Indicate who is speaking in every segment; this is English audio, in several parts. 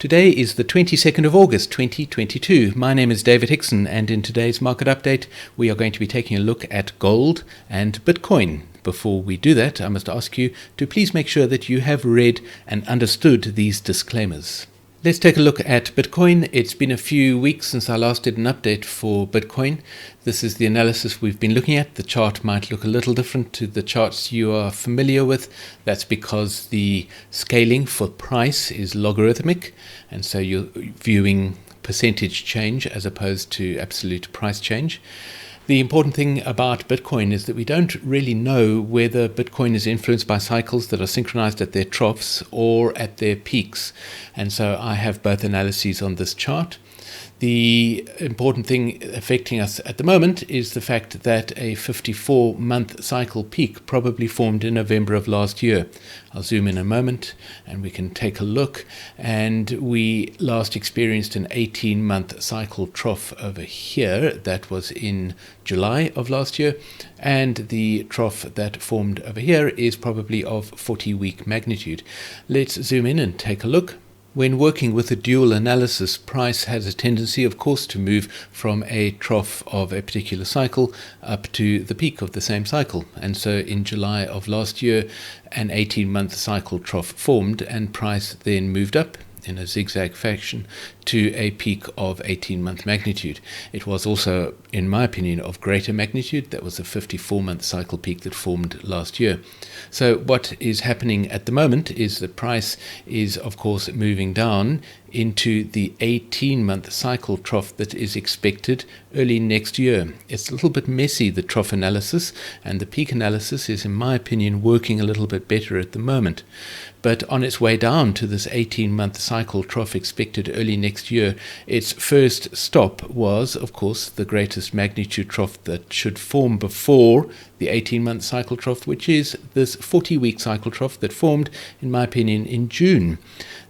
Speaker 1: Today is the 22nd of August 2022. My name is David Hickson, and in today's market update we are going to be taking a look at gold and Bitcoin. Before we do that, I must ask you to please make sure that you have read and understood these disclaimers. Let's take a look at Bitcoin. It's been a few weeks since I last did an update for Bitcoin. This is the analysis we've been looking at. The chart might look a little different to the charts you are familiar with. That's because the scaling for price is logarithmic, and so you're viewing percentage change as opposed to absolute price change. The important thing about Bitcoin is that we don't really know whether Bitcoin is influenced by cycles that are synchronized at their troughs or at their peaks. And so I have both analyses on this chart. The important thing affecting us at the moment is the fact that a 54-month cycle peak probably formed in November of last year. I'll zoom in a moment and we can take a look. And we last experienced an 18-month cycle trough over here. That was in July of last year. And the trough that formed over here is probably of 40-week magnitude. Let's zoom in and take a look. When working with a dual analysis, price has a tendency, of course, to move from a trough of a particular cycle up to the peak of the same cycle. And so in July of last year, an 18-month cycle trough formed and price then moved up in a zigzag fashion to a peak of 18-month magnitude. It was also, in my opinion, of greater magnitude. That was a 54-month cycle peak that formed last year. So what is happening at the moment is the price is, of course, moving down into the 18-month cycle trough that is expected early next year. It's a little bit messy, the trough analysis, and the peak analysis is, in my opinion, working a little bit better at the moment. But on its way down to this 18-month cycle trough expected early next year, its first stop was, of course, the greatest magnitude trough that should form before the 18-month cycle trough, which is this 40-week cycle trough that formed, in my opinion, in June.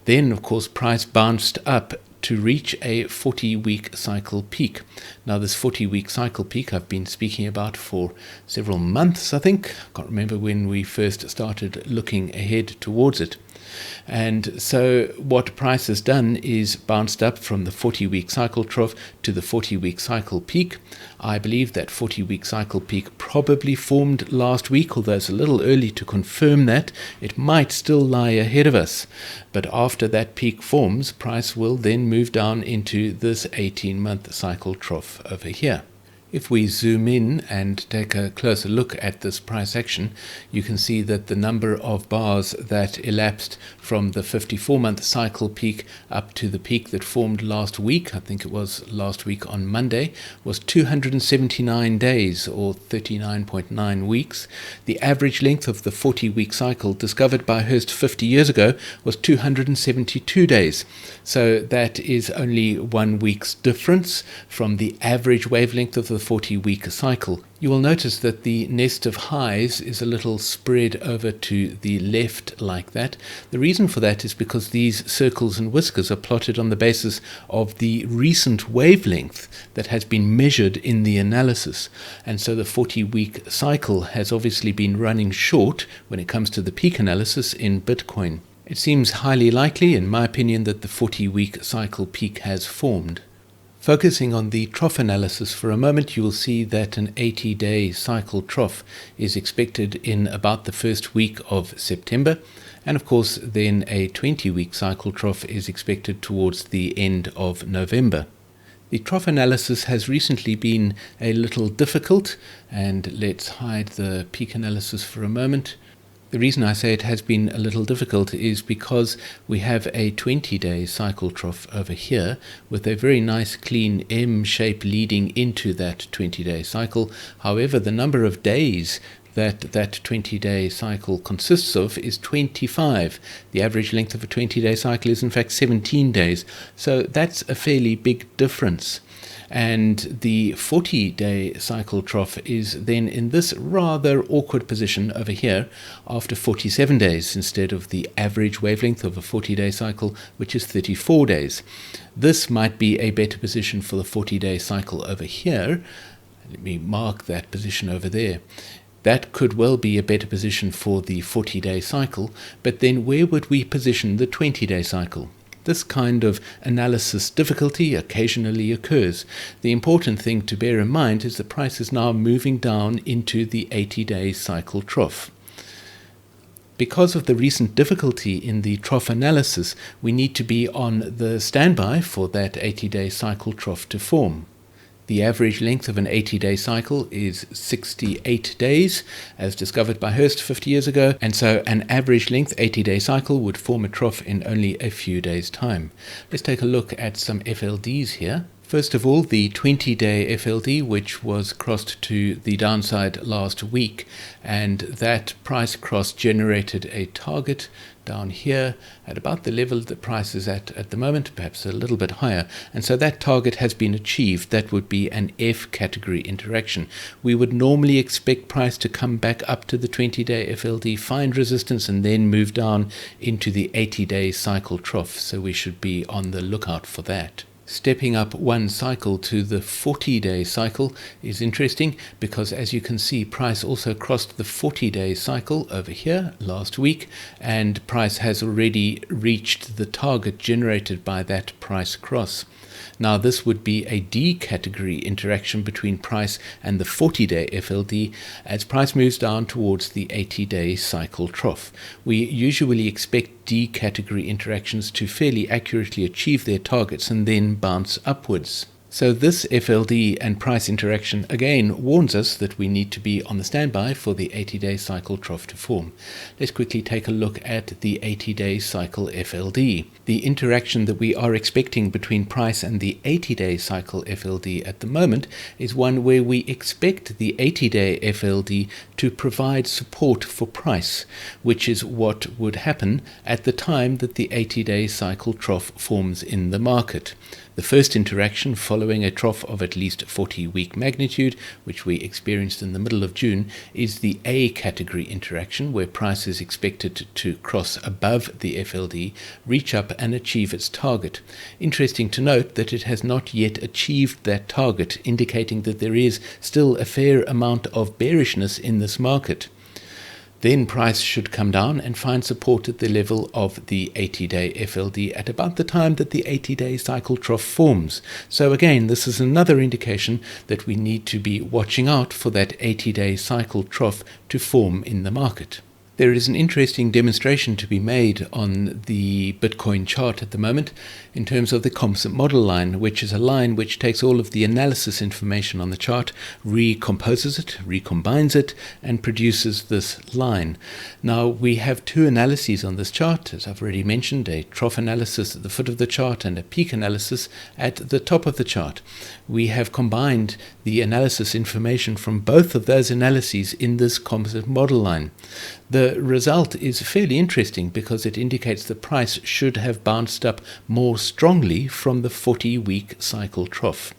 Speaker 1: Then, of course, price bounced up to reach a 40-week cycle peak. Now, this 40-week cycle peak I've been speaking about for several months, I think. I can't remember when we first started looking ahead towards it. And so what price has done is bounced up from the 40-week cycle trough to the 40-week cycle peak. I believe that 40-week cycle peak probably formed last week, although it's a little early to confirm that. It might still lie ahead of us. But after that peak forms, price will then move down into this 18-month cycle trough over here. If we zoom in and take a closer look at this price action, you can see that the number of bars that elapsed from the 54-month cycle peak up to the peak that formed last week, I think it was last week on Monday, was 279 days or 39.9 weeks. The average length of the 40-week cycle discovered by Hurst 50 years ago was 272 days. So that is only 1 week's difference from the average wavelength of the 40-week cycle. You will notice that the nest of highs is a little spread over to the left like that. The reason for that is because these circles and whiskers are plotted on the basis of the recent wavelength that has been measured in the analysis. And so the 40-week cycle has obviously been running short when it comes to the peak analysis in Bitcoin. It seems highly likely, in my opinion, that the 40-week cycle peak has formed. Focusing on the trough analysis for a moment, you will see that an 80-day cycle trough is expected in about the first week of September. And of course, then a 20-week cycle trough is expected towards the end of November. The trough analysis has recently been a little difficult, and let's hide the peak analysis for a moment. The reason I say it has been a little difficult is because we have a 20-day cycle trough over here with a very nice clean M shape leading into that 20-day cycle. However, the number of days that 20-day cycle consists of is 25. The average length of a 20-day cycle is in fact 17 days. So that's a fairly big difference. And the 40-day cycle trough is then in this rather awkward position over here after 47 days instead of the average wavelength of a 40-day cycle, which is 34 days. This might be a better position for the 40-day cycle over here. Let me mark that position over there. That could well be a better position for the 40-day cycle, but then where would we position the 20-day cycle? This kind of analysis difficulty occasionally occurs. The important thing to bear in mind is the price is now moving down into the 80-day cycle trough. Because of the recent difficulty in the trough analysis, we need to be on the standby for that 80-day cycle trough to form. The average length of an 80-day cycle is 68 days, as discovered by Hurst 50 years ago, and so an average length 80-day cycle would form a trough in only a few days' time. Let's take a look at some FLDs here. First of all, the 20-day FLD, which was crossed to the downside last week, and that price cross generated a target down here at about the level the price is at the moment, perhaps a little bit higher, and so that target has been achieved. That would be an F category interaction. We would normally expect price to come back up to the 20-day FLD, find resistance, and then move down into the 80-day cycle trough, so we should be on the lookout for that. Stepping up one cycle to the 40-day cycle is interesting because, as you can see, price also crossed the 40-day cycle over here last week, and price has already reached the target generated by that price cross. Now, this would be a D category interaction between price and the 40-day FLD as price moves down towards the 80-day cycle trough. We usually expect D category interactions to fairly accurately achieve their targets and then bounce upwards. So this FLD and price interaction again warns us that we need to be on the standby for the 80-day cycle trough to form. Let's quickly take a look at the 80-day cycle FLD. The interaction that we are expecting between price and the 80-day cycle FLD at the moment is one where we expect the 80-day FLD to provide support for price, which is what would happen at the time that the 80-day cycle trough forms in the market. The first interaction following a trough of at least 40-week magnitude, which we experienced in the middle of June, is the A category interaction, where price is expected to cross above the FLD, reach up and achieve its target. Interesting to note that it has not yet achieved that target, indicating that there is still a fair amount of bearishness in this market. Then price should come down and find support at the level of the 80-day FLD at about the time that the 80-day cycle trough forms. So again, this is another indication that we need to be watching out for that 80-day cycle trough to form in the market. There is an interesting demonstration to be made on the Bitcoin chart at the moment in terms of the composite model line, which is a line which takes all of the analysis information on the chart, recomposes it, recombines it, and produces this line. Now, we have two analyses on this chart, as I've already mentioned, a trough analysis at the foot of the chart and a peak analysis at the top of the chart. We have combined the analysis information from both of those analyses in this composite model line. The result is fairly interesting because it indicates the price should have bounced up more strongly from the 40-week cycle trough.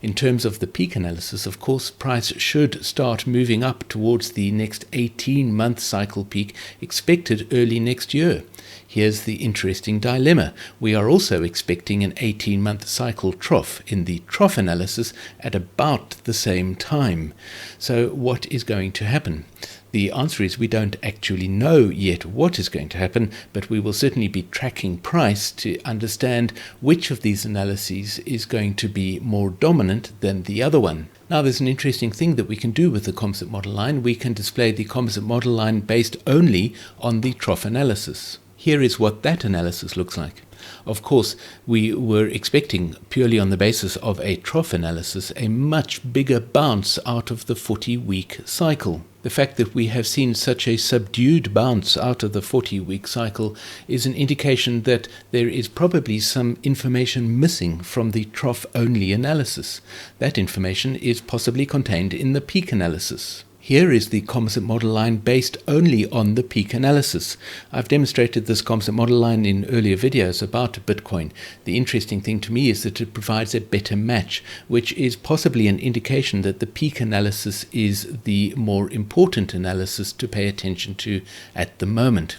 Speaker 1: In terms of the peak analysis, of course, price should start moving up towards the next 18-month cycle peak expected early next year. Here's the interesting dilemma. We are also expecting an 18-month cycle trough in the trough analysis at about the same time. So what is going to happen? The answer is we don't actually know yet what is going to happen, but we will certainly be tracking price to understand which of these analyses is going to be more dominant than the other one. Now, there's an interesting thing that we can do with the composite model line. We can display the composite model line based only on the trough analysis. Here is what that analysis looks like. Of course, we were expecting, purely on the basis of a trough analysis, a much bigger bounce out of the 40-week cycle. The fact that we have seen such a subdued bounce out of the 40-week cycle is an indication that there is probably some information missing from the trough-only analysis. That information is possibly contained in the peak analysis. Here is the composite model line based only on the peak analysis. I've demonstrated this composite model line in earlier videos about Bitcoin. The interesting thing to me is that it provides a better match, which is possibly an indication that the peak analysis is the more important analysis to pay attention to at the moment.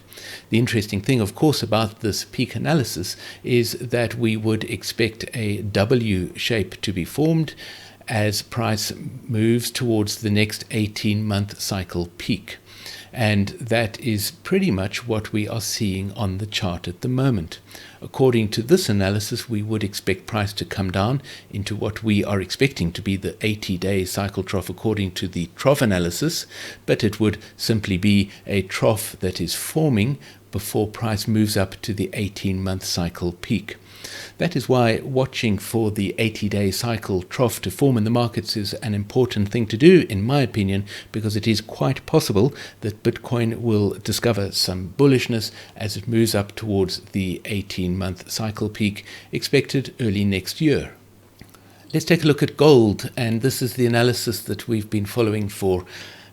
Speaker 1: The interesting thing, of course, about this peak analysis is that we would expect a W shape to be formed as price moves towards the next 18-month cycle peak. And that is pretty much what we are seeing on the chart at the moment. According to this analysis, we would expect price to come down into what we are expecting to be the 80-day cycle trough according to the trough analysis, but it would simply be a trough that is forming before price moves up to the 18-month cycle peak. That is why watching for the 80-day cycle trough to form in the markets is an important thing to do, in my opinion, because it is quite possible that Bitcoin will discover some bullishness as it moves up towards the 18-month cycle peak expected early next year. Let's take a look at gold, and this is the analysis that we've been following for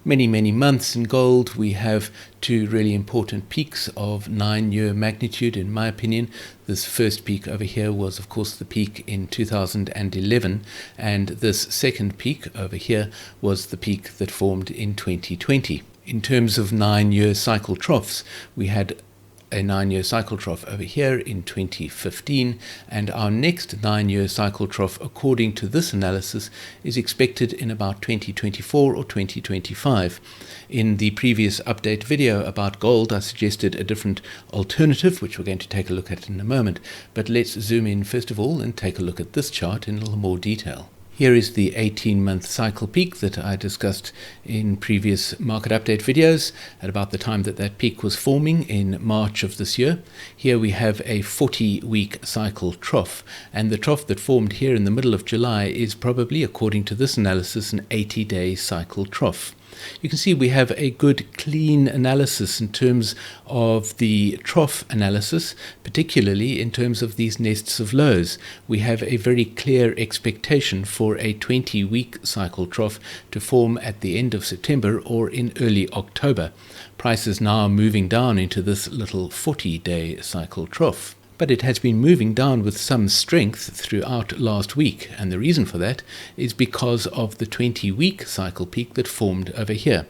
Speaker 1: many months. In gold, we have two really important peaks of 9-year magnitude, in my opinion. This first peak over here was, of course, the peak in 2011, and this second peak over here was the peak that formed in 2020. In terms of 9-year cycle troughs, we had a 9-year cycle trough over here in 2015, and our next 9-year cycle trough, according to this analysis, is expected in about 2024 or 2025. In the previous update video about gold, I suggested a different alternative, which we're going to take a look at in a moment, but let's zoom in first of all and take a look at this chart in a little more detail. Here is the 18-month cycle peak that I discussed in previous market update videos at about the time that that peak was forming in March of this year. Here we have a 40-week cycle trough, and the trough that formed here in the middle of July is probably, according to this analysis, an 80-day cycle trough. You can see we have a good clean analysis in terms of the trough analysis, particularly in terms of these nests of lows. We have a very clear expectation for a 20-week cycle trough to form at the end of September or in early October. Price is now moving down into this little 40-day cycle trough. But it has been moving down with some strength throughout last week, and the reason for that is because of the 20-week cycle peak that formed over here.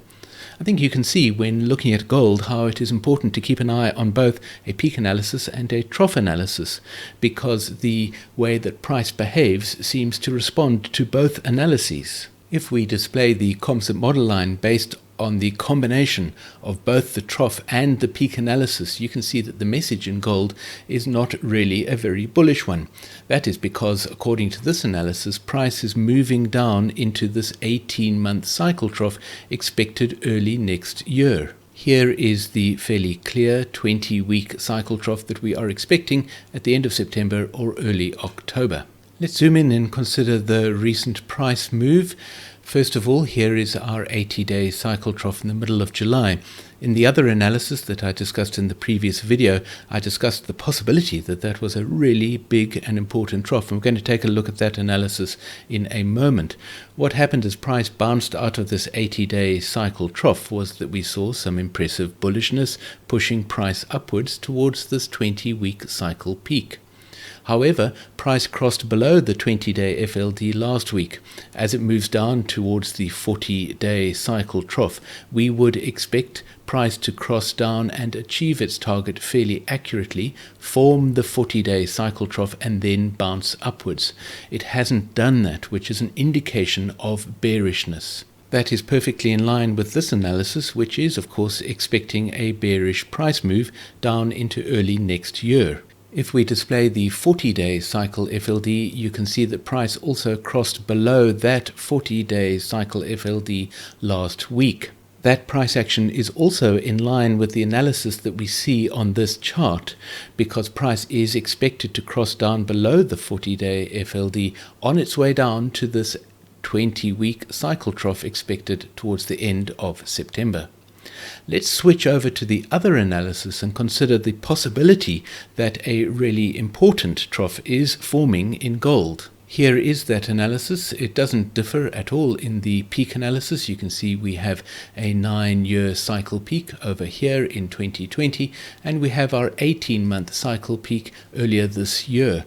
Speaker 1: I think you can see when looking at gold how it is important to keep an eye on both a peak analysis and a trough analysis, because the way that price behaves seems to respond to both analyses. If we display the composite model line based on the combination of both the trough and the peak analysis, you can see that the message in gold is not really a very bullish one. That is because, according to this analysis, price is moving down into this 18-month cycle trough expected early next year. Here is the fairly clear 20-week cycle trough that we are expecting at the end of September or early October. Let's zoom in and consider the recent price move. First of all, here is our 80-day cycle trough in the middle of July. In the other analysis that I discussed in the previous video, I discussed the possibility that that was a really big and important trough. And we're going to take a look at that analysis in a moment. What happened as price bounced out of this 80-day cycle trough was that we saw some impressive bullishness pushing price upwards towards this 20-week cycle peak. However, price crossed below the 20-day FLD last week. As it moves down towards the 40-day cycle trough, we would expect price to cross down and achieve its target fairly accurately, form the 40-day cycle trough, and then bounce upwards. It hasn't done that, which is an indication of bearishness. That is perfectly in line with this analysis, which is, of course, expecting a bearish price move down into early next year. If we display the 40-day cycle FLD, you can see that price also crossed below that 40-day cycle FLD last week. That price action is also in line with the analysis that we see on this chart, because price is expected to cross down below the 40-day FLD on its way down to this 20-week cycle trough expected towards the end of September. Let's switch over to the other analysis and consider the possibility that a really important trough is forming in gold. Here is that analysis. It doesn't differ at all in the peak analysis. You can see we have a 9-year cycle peak over here in 2020, and we have our 18-month cycle peak earlier this year.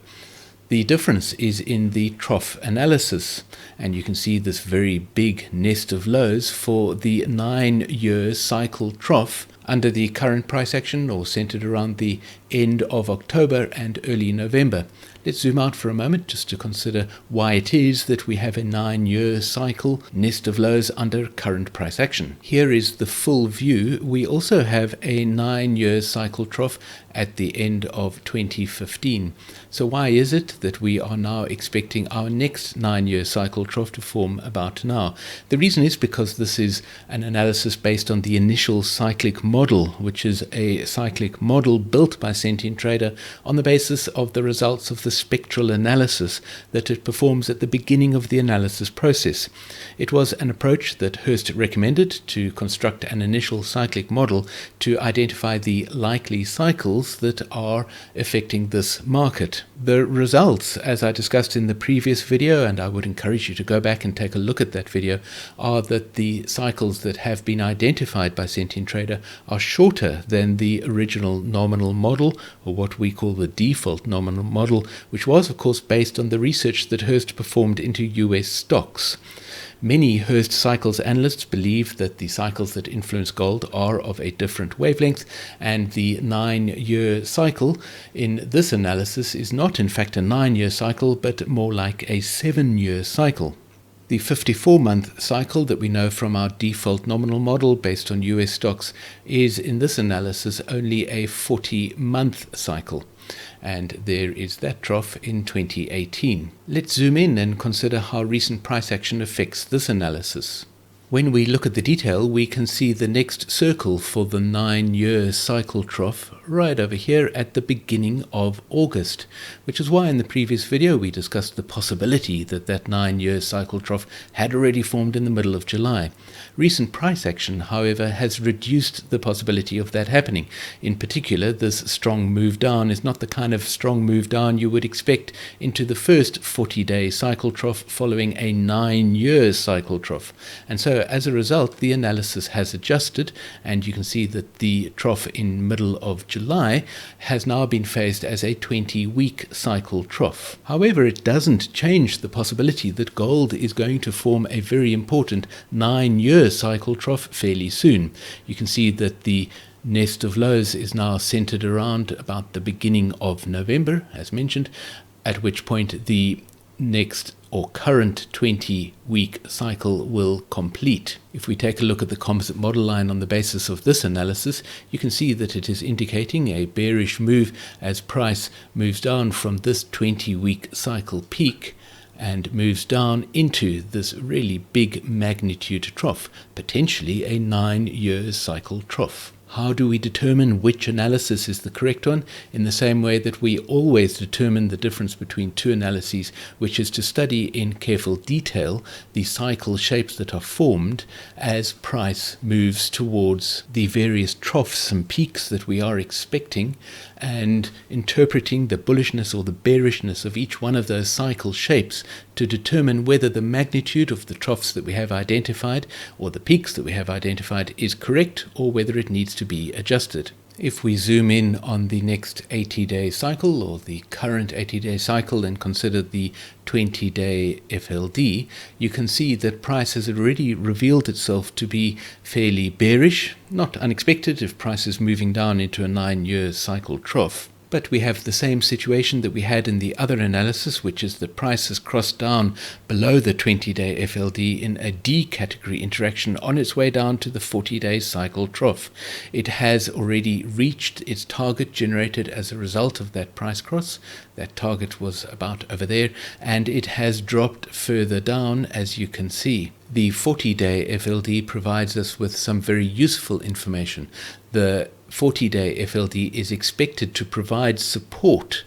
Speaker 1: The difference is in the trough analysis, and you can see this very big nest of lows for the 9-year cycle trough under the current price action, or centered around the end of October and early November. Let's zoom out for a moment just to consider why it is that we have a 9-year cycle nest of lows under current price action. Here is the full view. We also have a 9-year cycle trough at the end of 2015. So why is it that we are now expecting our next 9-year cycle trough to form about now? The reason is because this is an analysis based on the initial cyclic model, which is a cyclic model built by Sentient Trader on the basis of the results of the spectral analysis that it performs at the beginning of the analysis process. It was an approach that Hurst recommended to construct an initial cyclic model to identify the likely cycles that are affecting this market. The results, as I discussed in the previous video, and I would encourage you to go back and take a look at that video, are that the cycles that have been identified by Sentient Trader are shorter than the original nominal model, or what we call the default nominal model, which was of course based on the research that Hurst performed into US stocks. Many Hurst cycles analysts believe that the cycles that influence gold are of a different wavelength, and the 9-year cycle in this analysis is not in fact a 9-year cycle, but more like a 7-year cycle. The 54-month cycle that we know from our default nominal model based on US stocks is in this analysis only a 40-month cycle. And there is that trough in 2018. Let's zoom in and consider how recent price action affects this analysis. When we look at the detail, we can see the next circle for the 9-year cycle trough right over here at the beginning of August, which is why in the previous video we discussed the possibility that that 9-year cycle trough had already formed in the middle of July. Recent price action, however, has reduced the possibility of that happening. In particular, this strong move down is not the kind of strong move down you would expect into the first 40-day cycle trough following a 9-year cycle trough. And so as a result, the analysis has adjusted, and you can see that the trough in middle of July has now been phased as a 20-week cycle trough. However, it doesn't change the possibility that gold is going to form a very important 9-year cycle trough fairly soon. You can see that the nest of lows is now centered around about the beginning of November, as mentioned, at which point the next or current 20-week cycle will complete. If we take a look at the composite model line on the basis of this analysis, you can see that it is indicating a bearish move as price moves down from this 20-week cycle peak and moves down into this really big magnitude trough, potentially a 9-year cycle trough. How do we determine which analysis is the correct one? In the same way that we always determine the difference between two analyses, which is to study in careful detail the cycle shapes that are formed as price moves towards the various troughs and peaks that we are expecting, and interpreting the bullishness or the bearishness of each one of those cycle shapes to determine whether the magnitude of the troughs that we have identified or the peaks that we have identified is correct, or whether it needs to be adjusted. If we zoom in on the next 80-day cycle, or the current 80-day cycle, and consider the 20-day FLD, you can see that price has already revealed itself to be fairly bearish, not unexpected if price is moving down into a 9-year cycle trough. But we have the same situation that we had in the other analysis, which is that price has crossed down below the 20-day FLD in a D category interaction on its way down to the 40-day cycle trough. It has already reached its target generated as a result of that price cross. That target was about over there, and it has dropped further down, as you can see. The 40-day FLD provides us with some very useful information. The 40-day FLD is expected to provide support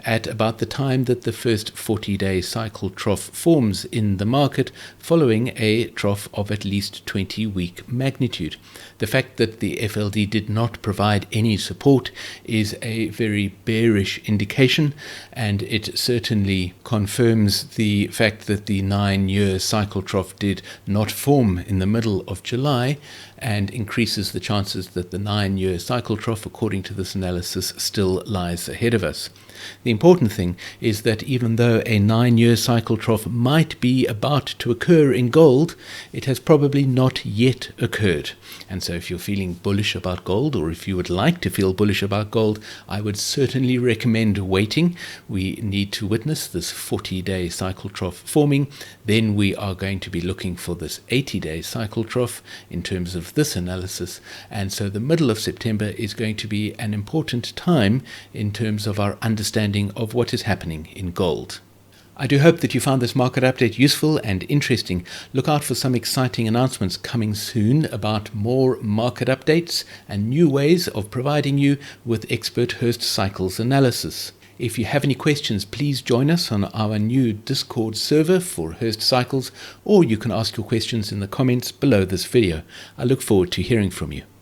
Speaker 1: at about the time that the first 40-day cycle trough forms in the market, following a trough of at least 20-week magnitude. The fact that the FLD did not provide any support is a very bearish indication, and it certainly confirms the fact that the 9-year cycle trough did not form in the middle of July, and increases the chances that the 9-year cycle trough, according to this analysis, still lies ahead of us. The important thing is that even though a 9-year cycle trough might be about to occur in gold, it has probably not yet occurred. And so if you're feeling bullish about gold, or if you would like to feel bullish about gold, I would certainly recommend waiting. We need to witness this 40-day cycle trough forming. Then we are going to be looking for this 80-day cycle trough in terms of this analysis. And so the middle of September is going to be an important time in terms of our understanding of what is happening in gold. I do hope that you found this market update useful and interesting. Look out for some exciting announcements coming soon about more market updates and new ways of providing you with expert Hurst cycles analysis. If you have any questions, please join us on our new Discord server for Hurst cycles, or you can ask your questions in the comments below this video. I look forward to hearing from you.